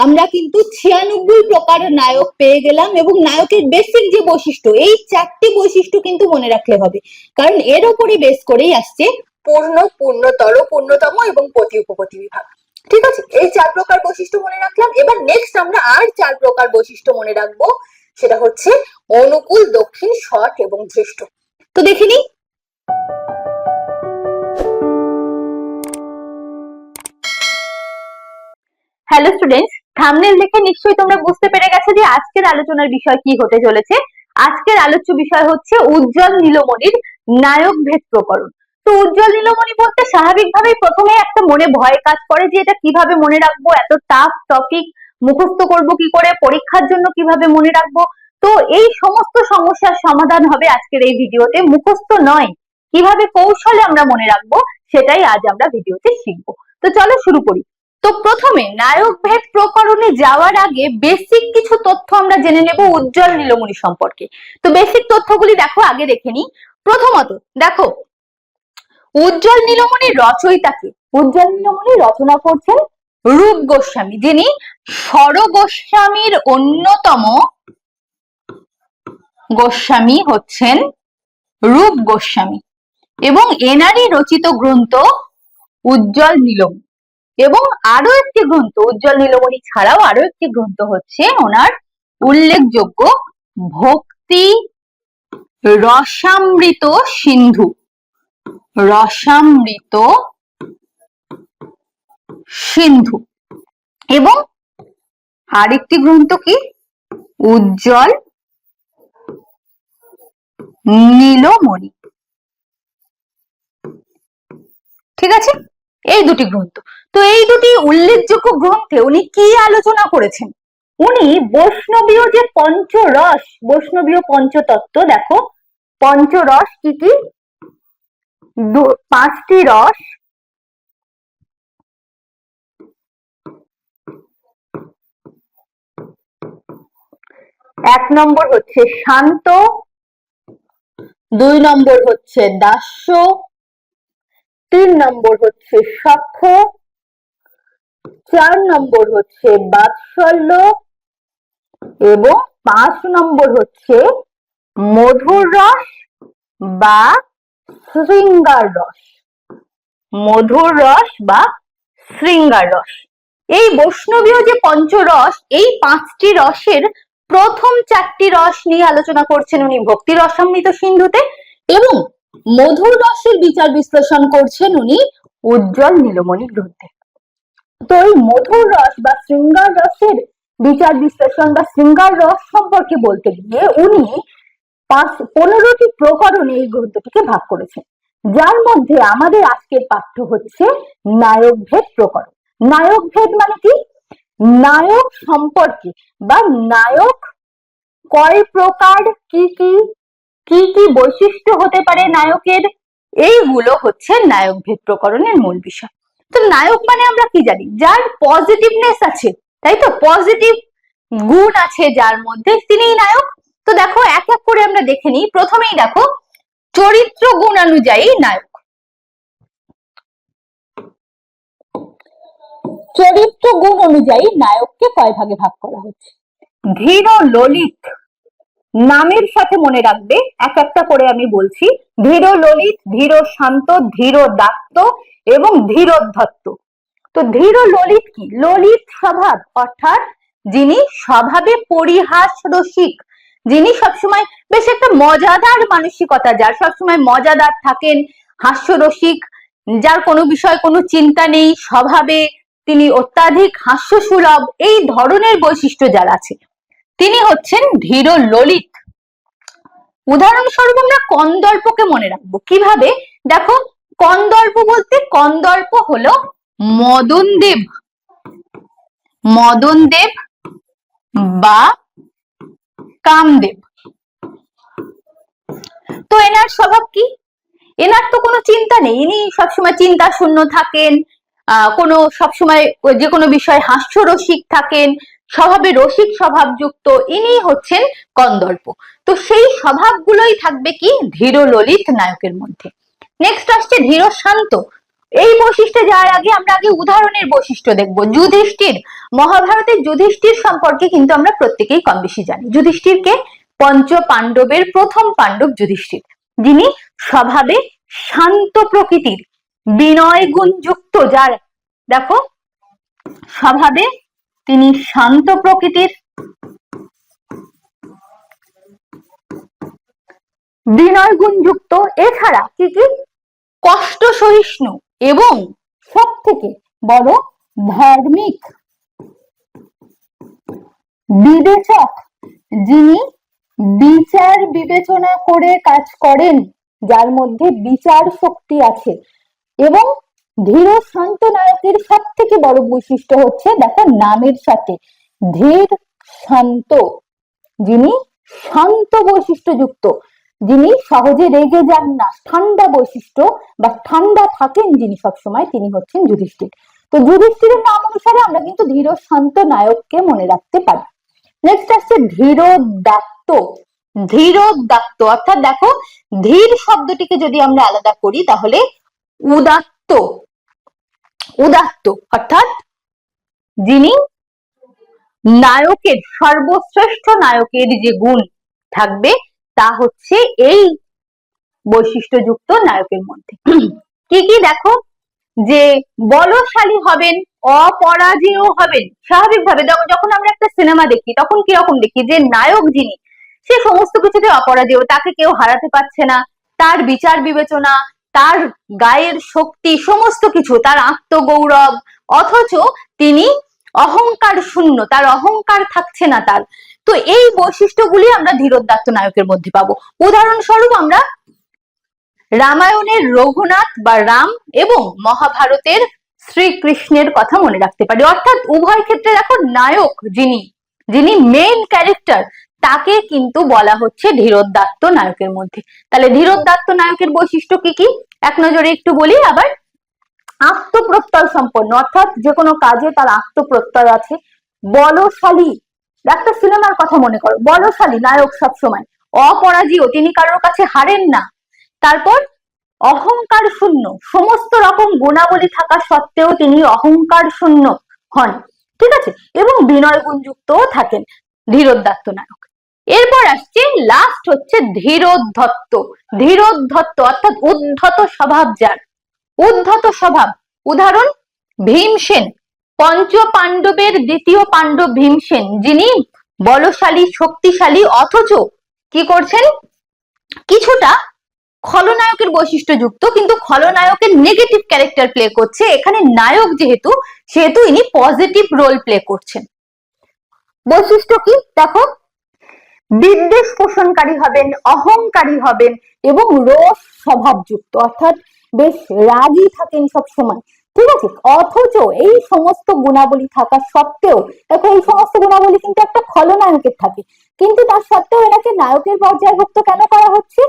আমরা কিন্তু 96 প্রকার নায়ক পেয়ে গেলাম এবং নায়কের বেসিক যে বৈশিষ্ট্য, এই 4টি বৈশিষ্ট্য কিন্তু মনে রাখলে হবে, কারণ এর উপরই বেস করেই আসছে পূর্ণ, পূর্ণতর, পূর্ণতম এবং পতি উপপতি বিভাগ। ঠিক আছে, এই 4 প্রকার বৈশিষ্ট্য মনে রাখলাম। এবার নেক্সট আমরা আর 4 প্রকার বৈশিষ্ট্য মনে রাখবো, সেটা হচ্ছে অনুকূল, দক্ষিণ, শট এবং ধৃষ্ট। তো দেখে নিই। হ্যালো স্টুডেন্টস, থাম্বনেল দেখে নিশ্চয়ই তোমরা বুঝতে পেরে গেছো যে আজকের আলোচনার বিষয় কি হতে চলেছে। আজকের আলোচ্য বিষয় হচ্ছে উজ্জ্বল নীলমণির নায়ক ভেদ প্রকরণ। তো উজ্জ্বল নীলমণি বলতে স্বাভাবিকভাবেই প্রথমে একটা মনে ভয় কাজ করে যে এটা কিভাবে মনে রাখবো, এত টাফ টপিক মুখস্থ করব কি করে, পরীক্ষার জন্য কিভাবে মনে রাখবো। তো এই সমস্ত সমস্যার সমাধান হবে আজকের এই ভিডিওতে, মুখস্থ নয়, কিভাবে কৌশলে আমরা মনে রাখবো সেটাই আজ আমরা ভিডিওতে শিখবো। তো চলো শুরু করি। তো প্রথমে নায়ক ভেদ প্রকরণে যাওয়ার আগে বেসিক কিছু তথ্য আমরা জেনে নেব উজ্জ্বল নীলমণি সম্পর্কে। তো বেসিক তথ্যগুলি দেখো, আগে দেখে নিই। প্রথমত দেখো, উজ্জ্বল নীলমণির রচয়িতাকে, উজ্জ্বল নীলমণি রচনা করছেন রূপ গোস্বামী, যিনি স্বর গোস্বামীর অন্যতম গোস্বামী হচ্ছেন রূপ গোস্বামী, এবং এনারই রচিত গ্রন্থ উজ্জ্বল নীলমণি। এবং আরো একটি গ্রন্থ, উজ্জ্বল নীলমণি ছাড়াও আরো একটি গ্রন্থ হচ্ছে ওনার উল্লেখযোগ্য ভক্তি রসামৃত সিন্ধু, রসামৃত সিন্ধু। এবং আরেকটি গ্রন্থ কি, উজ্জ্বল নীলমণি। ঠিক আছে, এই দুটি গ্রন্থ। তো এই দুটি উল্লেখযোগ্য গ্রন্থে উনি কি আলোচনা করেছেন? উনি বৈষ্ণবীয় যে পঞ্চরস, বৈষ্ণবীয় পঞ্চতত্ত্ব, দেখো পঞ্চরস কি কি, 5টি রস। এক নম্বর হচ্ছে শান্ত, 2 নম্বর হচ্ছে দাস্য, 3 নম্বর হচ্ছে সখ্য, 4 নম্বর হচ্ছে বাৎসল্য এবং 5 নম্বর হচ্ছে মধুর রস বা শৃঙ্গার রস, মধুর রস বা শৃঙ্গার রস। এই বৈষ্ণবীয় যে পঞ্চরস, এই 5টি রসের প্রথম 4টি রস নিয়ে আলোচনা করছেন উনি ভক্তি রসামৃত সিন্ধুতে, এবং মধুর রসের বিচার বিশ্লেষণ করছেন উনি উজ্জ্বল নীলমণি গ্রন্থে। তো এই মধুর রস বা শৃঙ্গার রসের বিচার বিশ্লেষণ বা শৃঙ্গার রস সম্পর্কে বলতে গিয়ে উনি 15টি প্রকরণে এই গ্রন্থটিকে ভাগ করেছেন, যার মধ্যে আমাদের আজকের পাঠ্য হচ্ছে নায়ক ভেদ প্রকরণ। নায়ক ভেদ মানে কি, নায়ক সম্পর্কে বা নায়ক কয় প্রকার, কি কি কি কি বৈশিষ্ট্য হতে পারে নায়কের, এইগুলো হচ্ছে নায়ক ভেদ প্রকরণের মূল বিষয়। তো নায়ক মানে আমরা কি জানি, যার পজিটিভনেস আছে, তাই তো, পজিটিভ গুণ আছে যার মধ্যে, তিনিই নায়ক। তো দেখো এক এক করে আমরা দেখে নিই। প্রথমেই দেখো চরিত্র গুণ অনুযায়ী নায়ক। চরিত্র গুণ অনুযায়ী নায়ককে কয় ভাগে ভাগ করা হচ্ছে? ধীর ললিত নামের সাথে মনে রাখবে, এক একটা করে আমি বলছি। ধীর ললিত, ধীর শান্ত, ধীর দাত্ত এবং ধীরোদ্ধত্ত। তো ধীর ললিত কি, ললিত স্বভাব, অর্থাৎ যিনি স্বভাবে পরিহাস রসিক, যিনি সবসময় বেশ একটা মজাদার মানসিকতা, যার সবসময় মজাদার থাকেন, হাস্যরসিক, যার কোনো বিষয় কোনো চিন্তা নেই, স্বভাবে তিনি অত্যাধিক হাস্যসুলভ, এই ধরনের বৈশিষ্ট্য যার আছে তিনি হচ্ছেন ধীর ললিত। উদাহরণস্বরূপ আমরা কন্দর্পকে মনে রাখবো কিভাবে, দেখো কন্দর্প বলতে, কন্দর্প হলো মদনদেব, মদনদেব বা কামদেব। তো এনার স্বভাব কি, এনার তো কোনো চিন্তা নেই, ইনি সবসময় চিন্তা শূন্য থাকেন, কোনো সবসময় যে কোনো বিষয়ে হাস্যরসিক থাকেন, স্বভাবে রসিক স্বভাবযুক্ত, ইনি হচ্ছেন কন্দর্প। তো সেই স্বভাবগুলোই থাকবে কি ধীর ললিত নায়কের মধ্যে। নেক্সট আসছে ধীর শান্ত, এই বৈশিষ্ট্যে যাওয়ার আগে আমরা আগে উদাহরণের বৈশিষ্ট্য দেখবো। যুধিষ্ঠির, মহাভারতের যুধিষ্ঠির সম্পর্কে কিন্তু আমরা প্রত্যেকেই কম বেশি জানি। যুধিষ্ঠিরকে পঞ্চ পাণ্ডবের প্রথম পাণ্ডব যুধিষ্ঠির, যিনি স্বভাবে শান্ত প্রকৃতির, বিনয় গুণযুক্ত, যার দেখো স্বভাবে তিনি শান্ত প্রকৃতির, বিনয় গুণযুক্ত, এছাড়া কি কি কষ্ট সহিষ্ণু এবং সব থেকে বড় ধার্মিক, বিবেচক, যিনি বিচার বিবেচনা করে কাজ করেন, যার মধ্যে বিচার শক্তি আছে। এবং ধীর শান্ত নায়কের সব থেকে বড় বৈশিষ্ট্য হচ্ছে দেখো নামের সাথে ধীর শান্ত, যিনি শান্ত বৈশিষ্ট্য যুক্ত, যিনি সহজে রেগে যান না, ঠান্ডা বৈশিষ্ট্য বা ঠান্ডা থাকেন যিনি সবসময়, তিনি হচ্ছেন যুধিষ্ঠির। তো যুধিষ্ঠিরের নাম অনুসারে আমরা কিন্তু ধীর শান্ত নায়ককে মনে রাখতে পারি। নেক্সট আসছে ধীরোদাত্ত। ধীরোদাত্ত অর্থাৎ দেখো ধীর শব্দটিকে যদি আমরা আলাদা করি তাহলে উদাত্ত, উদাত্ত অর্থাৎ যিনি নায়কের, সর্বশ্রেষ্ঠ নায়কের যে গুণ থাকবে তা হচ্ছে এই বৈশিষ্ট্যযুক্ত নায়কের মধ্যে। কি কি দেখো, যে বলশালী হবেন, অপরাজেয় হবেন। স্বাভাবিকভাবে যখন আমরা একটা সিনেমা দেখি তখন কিরকম দেখি, যে নায়ক যিনি সে সমস্ত কিছুতে অপরাজেয়, তাকে কেউ হারাতে পারছে না, তার বিচার বিবেচনা, তার গায়ের শক্তি, সমস্ত কিছু, তার আত্মগৌরব, অথচ তিনি অহংকার শূন্য, তার অহংকার থাকছে না তার। তো এই বৈশিষ্ট্যগুলি আমরা ধীরোদাত্ত নায়কের মধ্যে পাবো। উদাহরণস্বরূপ আমরা রামায়ণের রঘুনাথ বা রাম এবং মহাভারতের শ্রীকৃষ্ণের কথা মনে রাখতে পারি। অর্থাৎ উভয় ক্ষেত্রে দেখো নায়ক যিনি মেইন ক্যারেক্টার, তাকে কিন্তু বলা হচ্ছে ধীরোদাত্ত নায়কের মধ্যে। তাহলে ধীরোদাত্ত নায়কের বৈশিষ্ট্য কি কি এক নজরে একটু বলি। আবার আত্মপ্রত্যয় সম্পন্ন, অর্থাৎ যে কোনো কাজে তার আত্মপ্রত্যয় আছে। বলশালী, একটা সিনেমার কথা মনে করো, বলশালী নায়ক সবসময়। অপরাজেয়, তিনি কারোর কাছে হারেন না। তারপর অহংকার শূন্য, সমস্ত রকম গুণাবলী থাকা সত্ত্বেও তিনি অহংকার শূন্য হন, ঠিক আছে, এবং বিনয় গুণযুক্তও থাকেন ধীরোদাত্ত নায়ক। এরপর আসছে লাস্ট হচ্ছে ধীরোদ্ধত। ধীরোদ্ধত অর্থাৎ উদ্ধত স্বভাব যার, উদ্ধত স্বভাব। উদাহরণ ভীমসেন, পঞ্চ পাণ্ডবের দ্বিতীয় পাণ্ডব ভীমসেন, যিনি বলশালী, শক্তিশালী, অথচ কি করছেন, কিছুটা খলনায়কের বৈশিষ্ট্য যুক্ত, কিন্তু খলনায়কের নেগেটিভ ক্যারেক্টার প্লে করছে। এখানে নায়ক যেহেতু, সেহেতু ইনি পজিটিভ রোল প্লে করছেন। বৈশিষ্ট্য কি দেখো, বিদ্বেষ পোষণকারী হবেন, অহংকারী হবেন এবং রোষ স্বভাবযুক্ত, অর্থাৎ বেশ রাগী থাকেন সব সময়, ঠিক আছে। অথচ এই সমস্ত গুণাবলী থাকা সত্ত্বেও দেখো, এই সমস্ত গুণাবলী কিন্তু একটা খলনায়কের থাকে, কিন্তু তার সত্ত্বেও এনাকে নায়কের পর্যায়ভুক্ত কেন করা হচ্ছে?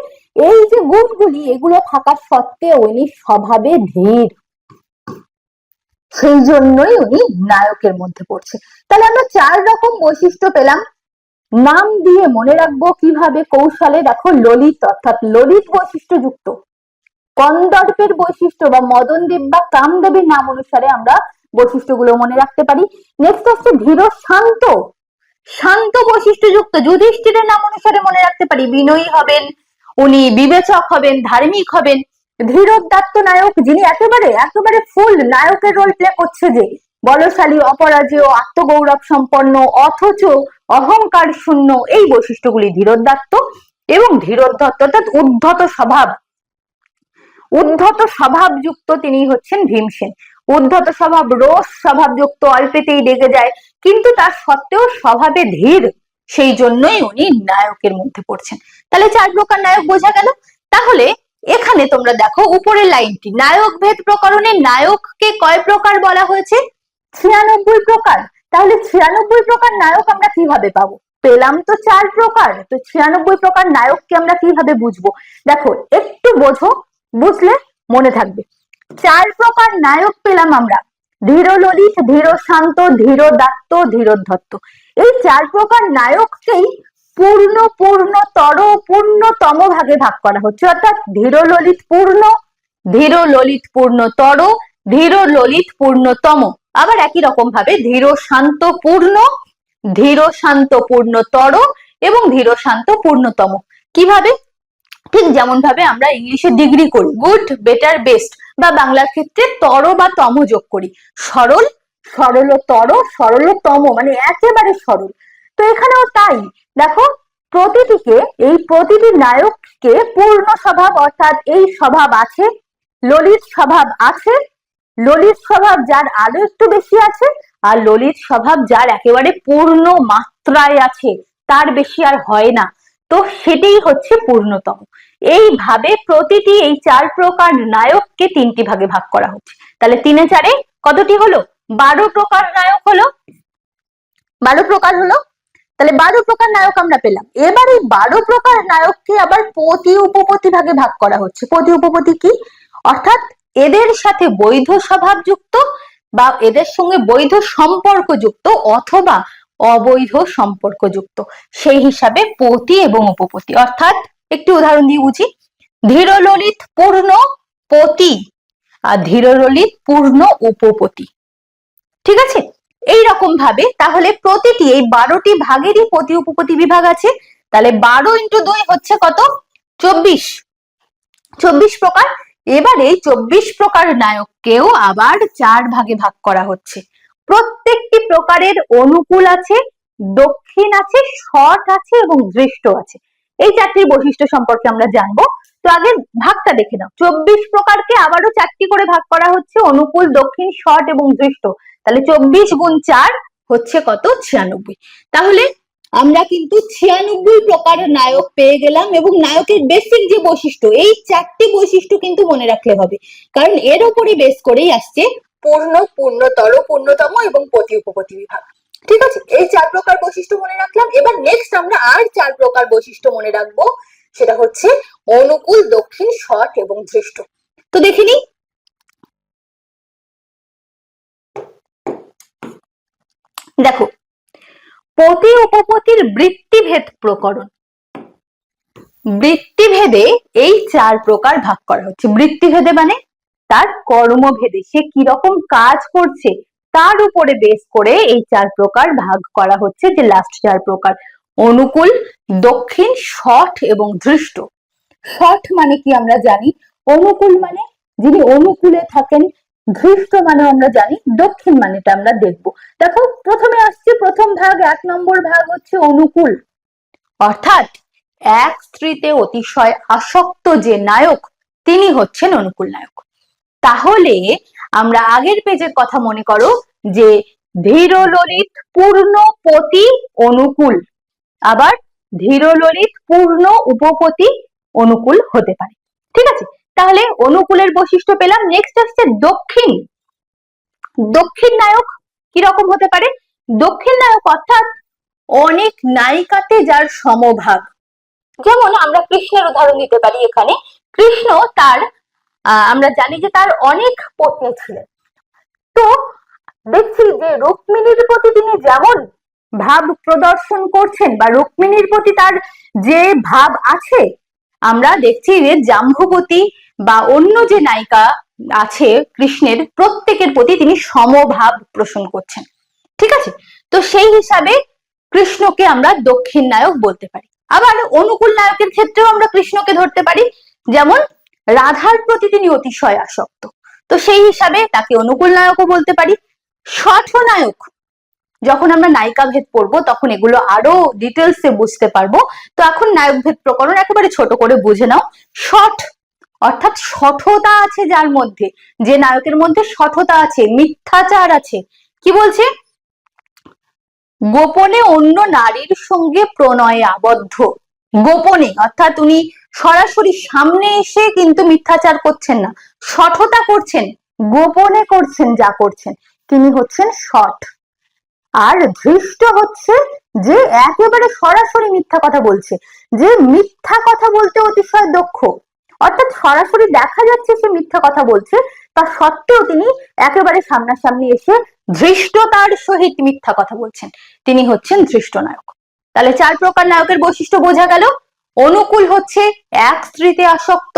এই যে গুণগুলি, এগুলো থাকা সত্ত্বেও ইনি স্বভাবে ধীর, সেই জন্যই উনি নায়কের মধ্যে পড়ছে। তাহলে আমরা 4 রকম বৈশিষ্ট্য পেলাম। নাম দিয়ে মনে রাখবো কিভাবে কৌশলে। দেখো ললিত অর্থাৎ ললিত বৈশিষ্ট্য যুক্ত, কন্দর্পের বৈশিষ্ট্য বা মদনদেব বা কামদেবের নাম অনুসারে আমরা বৈশিষ্ট্যগুলো মনে রাখতে পারি। নেক্সট হচ্ছে ধীর শান্ত, শান্ত বৈশিষ্ট্য যুক্ত, যুধিষ্ঠিরের নাম অনুসারে মনে রাখতে পারি, বিনয়ী হবেন, উনি বিবেচক হবেন, ধার্মিক হবেন। ধীরোদাত্ত নায়ক, যিনি একেবারে একেবারে ফুল নায়কের রোল প্লে করছে, যে বলশালী, অপরাজেয়, আত্মগৌরব সম্পন্ন, অথচ অহংকার শূন্য, এই বৈশিষ্ট্যগুলি ধীরোদাত্ত। এবং ধীরোদ্ধত অর্থাৎ উদ্ধত স্বভাব, উদ্ধত স্বভাব যুক্ত তিনি হচ্ছেন ভীমসেন। উদ্ধত স্বভাব, রোষ স্বভাব যুক্ত, অল্পেতেই রেগে যায়, কিন্তু তার সত্ত্বেও স্বভাবে ধীর, সেই জন্যই উনি নায়কের মধ্যে পড়ছেন। তাহলে 4 প্রকার নায়ক বোঝা গেল। তাহলে এখানে তোমরা দেখো উপরের লাইনটি, নায়ক ভেদ প্রকরণে নায়ককে কয় প্রকার বলা হয়েছে? 96 প্রকার। তাহলে 96 প্রকার নায়ক আমরা কিভাবে পাবো? পেলাম তো 4 প্রকার, তো 96 প্রকার নায়ককে আমরা কিভাবে বুঝবো? দেখো একটু বোঝো, বুঝলে মনে থাকবে। 4 প্রকার নায়ক পেলাম আমরা, ধীর ললিত, ধীর শান্ত, ধীরোদাত্ত, ধীরোদ্ধত। এই 4 প্রকার নায়ককেই পূর্ণ, পূর্ণতর, পূর্ণতম ভাগে ভাগ করা হচ্ছে। অর্থাৎ ধীর ললিত পূর্ণ, ধীর ললিত পূর্ণতর, ধীর ললিত পূর্ণতম। আবার একই রকম ভাবে ধীর শান্ত পূর্ণ, ধীর শান্ত পূর্ণতর এবং ধীর শান্ত পূর্ণতম। কিভাবে? ঠিক যেমন ভাবে আমরা ইংলিশে ডিগ্রি করি, গুড, বেটার, বেস্ট, বা বাংলার ক্ষেত্রে তর বা তম যোগ করি, সরল, সরলতর, সরলতম, মানে একেবারে সরল। তো এখানেও তাই, দেখো প্রতিটিকে, এই প্রতিটি নায়ককে পূর্ণ স্বভাব অর্থাৎ এই স্বভাব আছে, ললিত স্বভাব আছে, ললিত স্বভাব যার আরো একটু বেশি আছে, আর ললিত স্বভাব যার একেবারে পূর্ণ মাত্রায় আছে, তার বেশি আর হয় না, তো সেটাই হচ্ছে পূর্ণতম। এইভাবে প্রতিটি এই 4 প্রকার নায়ককে 3টি ভাগে ভাগ করা হচ্ছে। তাহলে 3 এ 4 এ কতটি হলো? 12 প্রকার নায়ক হলো, 12 প্রকার হলো। তাহলে 12 প্রকার নায়ক আমরা পেলাম। এবার এই 12 প্রকার নায়ককে আবার পতি উপপতি ভাগে ভাগ করা হচ্ছে। পতি উপপতি কি? অর্থাৎ এদের সাথে বৈধ স্বভাব যুক্ত বা এদের সঙ্গে বৈধ সম্পর্ক যুক্ত অথবা অবৈধ সম্পর্ক যুক্ত, সেই হিসাবে পতি এবং উপপতি। অর্থাৎ একটি উদাহরণ দিয়ে বুঝি, ধীর ললিত পূর্ণ পতি আর ধীর ললিত পূর্ণ উপপতি। ঠিক আছে? এইরকম ভাবে তাহলে প্রতিটি এই 12টি ভাগেরই পতি উপপতি বিভাগ আছে। তাহলে 12 × 2 হচ্ছে কত? 24, 24 প্রকার। এবার এই 24 প্রকার নায়ককেও আবার 4 ভাগে ভাগ করা হচ্ছে। প্রত্যেকটি প্রকারের অনুকূল আছে, দক্ষিণ আছে, শট আছে এবং দৃষ্ট আছে। এই 4টির বৈশিষ্ট্য সম্পর্কে আমরা জানবো। তো আগে ভাগটা দেখে নাও। 24 প্রকারকে আবারও 4টি করে ভাগ করা হচ্ছে, অনুকূল, দক্ষিণ, শট এবং দৃষ্ট। তাহলে 24 × 4 হচ্ছে কত? 96। তাহলে আমরা কিন্তু 96 প্রকার নায়ক পেয়ে গেলাম, এবং নায়কের বেসিক যে বৈশিষ্ট্য, এই 4টি বৈশিষ্ট্য কিন্তু মনে রাখলে হবে, কারণ এর উপরে বেস করেই আসছে পূর্ণ, পূর্ণতর, পূর্ণতম এবং পতি উপপতি বিভাগ। ঠিক আছে? এই 4 প্রকার বৈশিষ্ট্য মনে রাখলাম। এবার নেক্সট আমরা আর 4 প্রকার বৈশিষ্ট্য মনে রাখবো, সেটা হচ্ছে অনুকূল, দক্ষিণ, শট এবং দৃষ্ট। তো দেখে নিই। দেখো, পতি উপপতির বৃত্তিভেদ প্রকরণ, বৃত্তিভেদে এই 4 প্রকার ভাগ করা হচ্ছে। বৃত্তিভেদে মানে তার কর্মভেদে, সে কিরকম কাজ করছে তার উপরে বেস করে এই 4 প্রকার ভাগ করা হচ্ছে, যে লাস্ট 4 প্রকার অনুকূল, দক্ষিণ, শট এবং দৃষ্ট। শট মানে কি আমরা জানি, অনুকূল মানে যিনি অনুকূলে থাকেন, দৃষ্ট মানে আমরা জানি, দক্ষিণ মানেটা আমরা দেখব। দেখো প্রথমে আসছে প্রথম ভাগ, 1 নম্বর ভাগ হচ্ছে অনুকূল, অর্থাৎ এক স্ত্রীতে অতিশয় আসক্ত যে নায়ক তিনি হচ্ছেন অনুকূল নায়ক। তাহলে আমরা আগের পেজের কথা মনে করো, যে ধীর ললিত পূর্ণ পতি অনুকূল, আবার ধীর ললিত পূর্ণ উপপতি অনুকূল হতে পারে। ঠিক আছে? তাহলে অনুকূলের বৈশিষ্ট্য পেলাম। নেক্সট আসছে দক্ষিণ। দক্ষিণ নায়ক কিরকম হতে পারে? দক্ষিণ নায়ক অর্থাৎ অনেক নায়িকাতে যার সমভাগ। যেমন আমরা কৃষ্ণের উদাহরণ দিতে পারি। এখানে কৃষ্ণ তার আমরা জানি যে তার অনেক পত্নী ছিলেন। তো দেখছি যে রুক্মিণীর প্রতি তিনি যেমন ভাব প্রদর্শন করছেন, বা রুক্মিণীর প্রতি তার যে ভাব আছে, আমরা দেখছি যে জাম্বুবতী বা অন্য যে নায়িকা আছে কৃষ্ণের, প্রত্যেকের প্রতি তিনি সমভাব পোষণ করছেন। ঠিক আছে? তো সেই হিসাবে কৃষ্ণকে আমরা দক্ষিণ নায়ক বলতে পারি। আবার অনুকূল নায়কের ক্ষেত্রেও আমরা কৃষ্ণকে ধরতে পারি, যেমন রাধার প্রতি তিনি অতিশয় আসক্ত, তো সেই হিসাবে তাকে অনুকূল নায়কও বলতে পারি। শঠ নায়ক, যখন আমরা নায়িকা ভেদ পড়বো তখন এগুলো আরো ডিটেলসে বুঝতে পারবো। তো এখন নায়ক ভেদ প্রকরণ একেবারে ছোট করে বুঝে নাও। শঠ অর্থাৎ শঠতা আছে যার মধ্যে, যে নায়কের মধ্যে শঠতা আছে, মিথ্যাচার আছে। কি বলছে? গোপনে অন্য নারীর সঙ্গে প্রণয়ে আবদ্ধ। গোপনে অর্থাৎ উনি সরাসরি সামনে এসে কিন্তু মিথ্যাচার করছেন না, শঠতা করছেন, গোপনে করছেন, যা করছেন তিনি হচ্ছেন শঠ। আর ধৃষ্ট হচ্ছে যে একেবারে সরাসরি মিথ্যা কথা বলছে, যে মিথ্যা কথা বলতে অতিশয় দক্ষ, অর্থাৎ সরাসরি দেখা যাচ্ছে সে মিথ্যা কথা বলছে, তা সত্ত্বেও তিনি একেবারে সামনাসামনি এসে ধৃষ্টতার সহিত মিথ্যা কথা বলছেন, তিনি হচ্ছেন ধৃষ্ট নায়ক। তাহলে 4 প্রকার নায়কের বৈশিষ্ট্য বোঝা গেল। অনুকূল হচ্ছে এক স্ত্রীতে আসক্ত,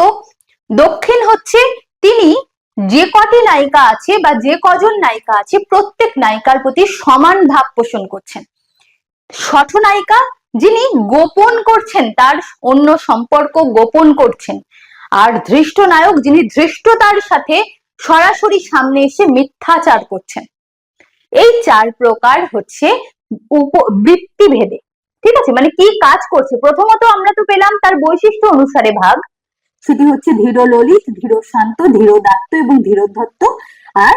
দক্ষিণ হচ্ছে তিনি যে কটি নায়িকা আছে বা যে কজন নায়িকা আছে প্রত্যেক নায়িকার প্রতি সমান ভাব পোষণ করছেন। শঠ নায়িকা যিনি গোপন করছেন, তার অন্য সম্পর্ক গোপন করছেন, আর ধৃষ্ট নায়ক যিনি ধৃষ্টতার সাথে সরাসরি সামনে এসে মিথ্যাচার করছেন। এই চার প্রকার হচ্ছে বৃত্তিভেদে। ঠিক আছে, মানে কি কাজ করছে। প্রথমত আমরা তো পেলাম তার বৈশিষ্ট্য অনুসারে ভাগ, সেটি হচ্ছে ধীর ললিত, ধীর শান্ত, ধীর দাত্ত এবং ধীরোদ্ধত্ত। আর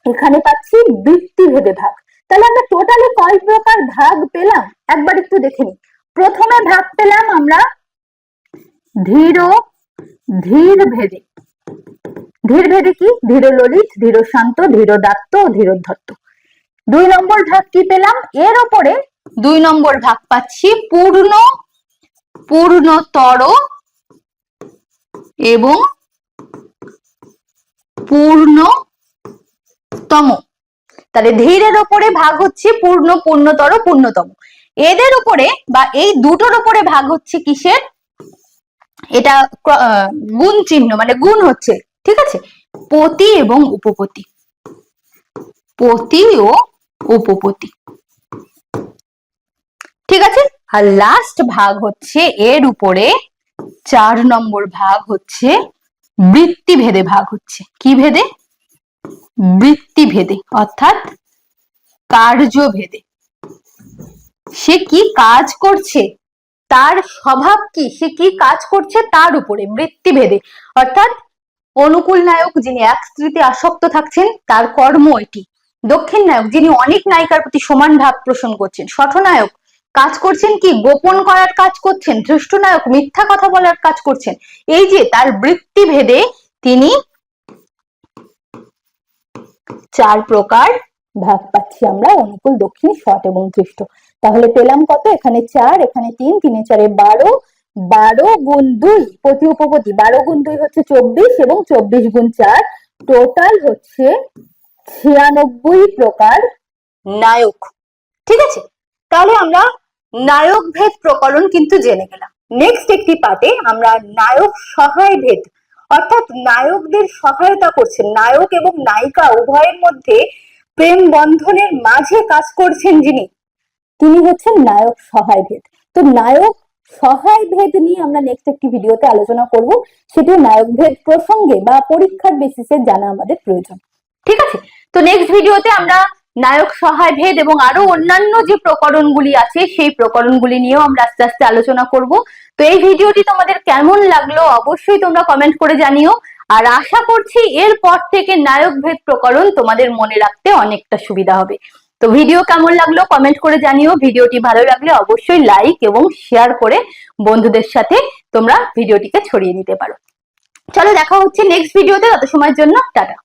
এখানে পাচ্ছি বৃত্তিভেদে ভাগ। তাহলে আমরা টোটালি কয় প্রকার ভাগ পেলাম একবার একটু দেখে নিই। প্রথমে ভাগ পেলাম আমরা ধীর ভেদে। ধীর ভেদে কি? ধীর ললিত, ধীর শান্ত, ধীর দাত্ত ও ধীরোদ্ধত্ত। 2 নম্বর ভাগ কি পেলাম? এর উপরে 2 নম্বর ভাগ পাচ্ছি পূর্ণতর এবং পূর্ণতম। তাহলে ধীরের উপরে ভাগ হচ্ছে পূর্ণতর, পূর্ণতম। এদের উপরে বা এই দুটোর উপরে ভাগ হচ্ছে কিসের? এটা গুণ চিহ্ন, মানে গুণ হচ্ছে। ঠিক আছে, পতি এবং উপপতি। পতি ও উপপতি। ঠিক আছে, আর লাস্ট ভাগ হচ্ছে এর উপরে 4 নম্বর ভাগ হচ্ছে বৃত্তিভেদে ভাগ হচ্ছে। কি ভেদে? বৃত্তিভেদে, অর্থাৎ কার্যভেদে। সে কি কাজ করছে, তার স্বভাব কি, সে কি কাজ করছে তার উপরে বৃত্তিভেদে। অর্থাৎ অনুকূল নায়ক যিনি এক স্ত্রীতে আসক্ত থাকছেন, তার কর্ম এটি। দক্ষিণ নায়ক যিনি অনেক নায়িকার প্রতি সমান ভাব পোষণ করছেন। শঠ নায়ক কাজ করছেন কি? গোপন করার কাজ করছেন। ধৃষ্ট নায়ক মিথ্যা কথা বলার কাজ করছেন। এই যে তার বৃত্তিভেদে তিনি 4 প্রকার ভাগ পাচ্ছি আমরা, অনুকূল, দক্ষিণ, শঠ এবং ধৃষ্ট। তাহলে পেলাম কত? এখানে 4, এখানে 3, 3 এ 4 12, 12 গুণ 2 পতি উপপতি, 12 গুণ 2 হচ্ছে 24 এবং 24 গুণ 4 টোটাল হচ্ছে 96 প্রকার নায়ক। ঠিক আছে, তাহলে আমরা নায়ক ভেদ প্রকরণ কিন্তু জেনে গেলাম। নেক্সট একটি পার্টে আমরা নায়ক সহায় ভেদ, অর্থাৎ নায়কদের সহায়তা করছেন, নায়ক এবং নায়িকা উভয়ের মধ্যে প্রেম বন্ধনের মাঝে কাজ করছেন যিনি, তিনি হচ্ছেন নায়ক সহায় ভেদ। তো নায়ক সহায় ভেদ নিয়ে আমরা নেক্সট একটি ভিডিওতে আলোচনা করব। সেটি নায়ক ভেদ প্রসঙ্গে বা পরীক্ষার বেসিসে জানা আমাদের প্রয়োজন। ঠিক আছে, তো নেক্সট ভিডিওতে আমরা নায়ক সহায় ভেদ এবং আরো অন্যান্য যে প্রকরণগুলি আছে সেই প্রকরণগুলি নিয়েও আমরা আস্তে আস্তে আলোচনা করব। তো এই ভিডিওটি তোমাদের কেমন লাগলো অবশ্যই তোমরা কমেন্ট করে জানিও। আর আশা করছি এরপর থেকে নায়ক ভেদ প্রকরণ তোমাদের মনে রাখতে অনেকটা সুবিধা হবে। তো ভিডিও কেমন লাগলো কমেন্ট করে জানিও। ভিডিওটি ভালো লাগলে অবশ্যই লাইক এবং শেয়ার করে বন্ধুদের সাথে তোমরা ভিডিওটিকে ছড়িয়ে দিতে পারো। চলো দেখা হচ্ছে নেক্সট ভিডিওতে, তত সময়ের জন্য টাটা।